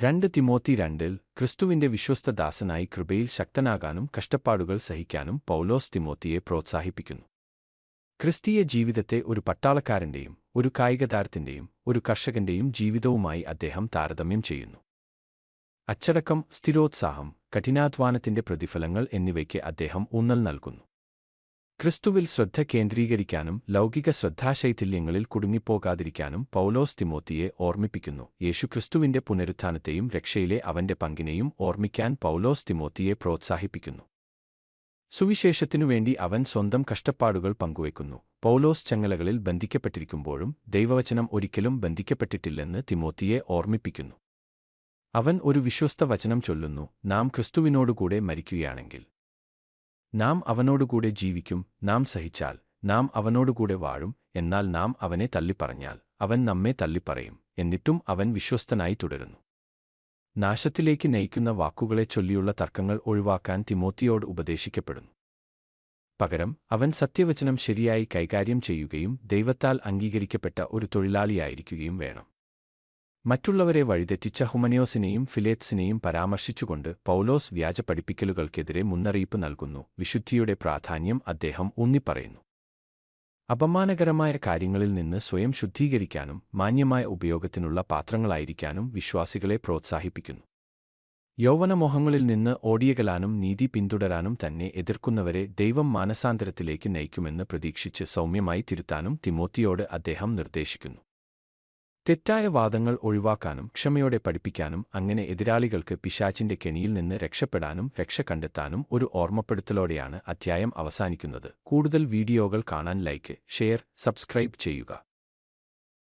2 Timothy 2 ക്രിസ്തുവിന്റെ വിശ്വസ്ത ദാസനായി കൃപയിൽ ശക്തനാകാനും കഷ്ടപ്പാടുകൾ സഹിക്കാനും പൗലോസ് തിമോത്തിയെ പ്രോത്സാഹിപ്പിക്കുന്നു. ക്രിസ്തീയ ജീവിതത്തെ ഒരു പട്ടാളക്കാരന്റെയും ഒരു കായികതാരത്തിന്റെയും ഒരു കർഷകന്റെയും ജീവിതവുമായി അദ്ദേഹം താരതമ്യം ചെയ്യുന്നു. അച്ചടക്കം, സ്ഥിരോത്സാഹം, കഠിനാധ്വാനത്തിന്റെ പ്രതിഫലങ്ങൾ എന്നിവയ്ക്ക് അദ്ദേഹം ഊന്നൽ നൽകുന്നു. ക്രിസ്തുവിൽ ശ്രദ്ധ കേന്ദ്രീകരിക്കാനും ലൗകിക ശ്രദ്ധാശൈഥില്യങ്ങളിൽ കുടുങ്ങിപ്പോകാതിരിക്കാനും പൗലോസ് തിമോത്തിയെ ഓർമ്മിപ്പിക്കുന്നു. യേശുക്രിസ്തുവിന്റെ പുനരുത്ഥാനത്തെയും രക്ഷയിലെ അവന്റെ പങ്കിനെയും ഓർമ്മിക്കാൻ പൗലോസ് തിമോത്തിയെ പ്രോത്സാഹിപ്പിക്കുന്നു. സുവിശേഷത്തിനുവേണ്ടി അവൻ സ്വന്തം കഷ്ടപ്പാടുകൾ പങ്കുവയ്ക്കുന്നു. പൗലോസ് ചങ്ങലകളിൽ ബന്ധിക്കപ്പെട്ടിരിക്കുമ്പോഴും ദൈവവചനം ഒരിക്കലും ബന്ധിക്കപ്പെട്ടിട്ടില്ലെന്ന് തിമോത്തിയെ ഓർമ്മിപ്പിക്കുന്നു. അവൻ ഒരു വിശ്വസ്ത വചനം ചൊല്ലുന്നു: നാം ക്രിസ്തുവിനോടുകൂടെ മരിക്കുകയാണെങ്കിൽ നാം അവനോടുകൂടെ ജീവിക്കും. നാം സഹിച്ചാൽ നാം അവനോടുകൂടെ വാഴും. എന്നാൽ നാം അവനെ തള്ളിപ്പറഞ്ഞാൽ അവൻ നമ്മെ തള്ളിപ്പറയും. എന്നിട്ടും അവൻ വിശ്വസ്തനായി തുടരുന്നു. നാശത്തിലേക്ക് നയിക്കുന്ന വാക്കുകളെ ചൊല്ലിയുള്ള തർക്കങ്ങൾ ഒഴിവാക്കാൻ തിമോത്തിയോട് ഉപദേശിക്കപ്പെടുന്നു. പകരം അവൻ സത്യവചനം ശരിയായി കൈകാര്യം ചെയ്യുകയും ദൈവത്താൽ അംഗീകരിക്കപ്പെട്ട ഒരു തൊഴിലാളിയായിരിക്കുകയും വേണം. മറ്റുള്ളവരെ വഴിതെറ്റിച്ച ഹുമനയോസിനെയും ഫിലേത്സിനെയും പരാമർശിച്ചുകൊണ്ട് പൗലോസ് വ്യാജ പഠിപ്പിക്കലുകൾക്കെതിരെ മുന്നറിയിപ്പ് നൽകുന്നു. വിശുദ്ധിയുടെ പ്രാധാന്യം അദ്ദേഹം ഊന്നിപ്പറയുന്നു. അപമാനകരമായ കാര്യങ്ങളിൽ നിന്ന് സ്വയം ശുദ്ധീകരിക്കാനും മാന്യമായ ഉപയോഗത്തിനുള്ള പാത്രങ്ങളായിരിക്കാനും വിശ്വാസികളെ പ്രോത്സാഹിപ്പിക്കുന്നു. യൗവനമോഹങ്ങളിൽ നിന്ന് ഓടിയകലാനും നീതി പിന്തുടരാനും തന്നെ എതിർക്കുന്നവരെ ദൈവം മാനസാന്തരത്തിലേക്ക് നയിക്കുമെന്ന് പ്രതീക്ഷിച്ച് സൗമ്യമായി തിരുത്താനും തിമോത്തിയോട് അദ്ദേഹം നിർദ്ദേശിക്കുന്നു. തെറ്റായ വാദങ്ങൾ ഒഴിവാക്കാനും ക്ഷമയോടെ പഠിപ്പിക്കാനും അങ്ങനെ എതിരാളികൾക്ക് പിശാചിന്റെ കെണിയിൽ നിന്ന് രക്ഷപ്പെടാനും രക്ഷ കണ്ടെത്താനും ഒരു ഓർമ്മപ്പെടുത്തലോടെയാണ് അധ്യായം അവസാനിക്കുന്നത്. കൂടുതൽ വീഡിയോകൾ കാണാൻ ലൈക്ക്, ഷെയർ, സബ്സ്ക്രൈബ് ചെയ്യുക.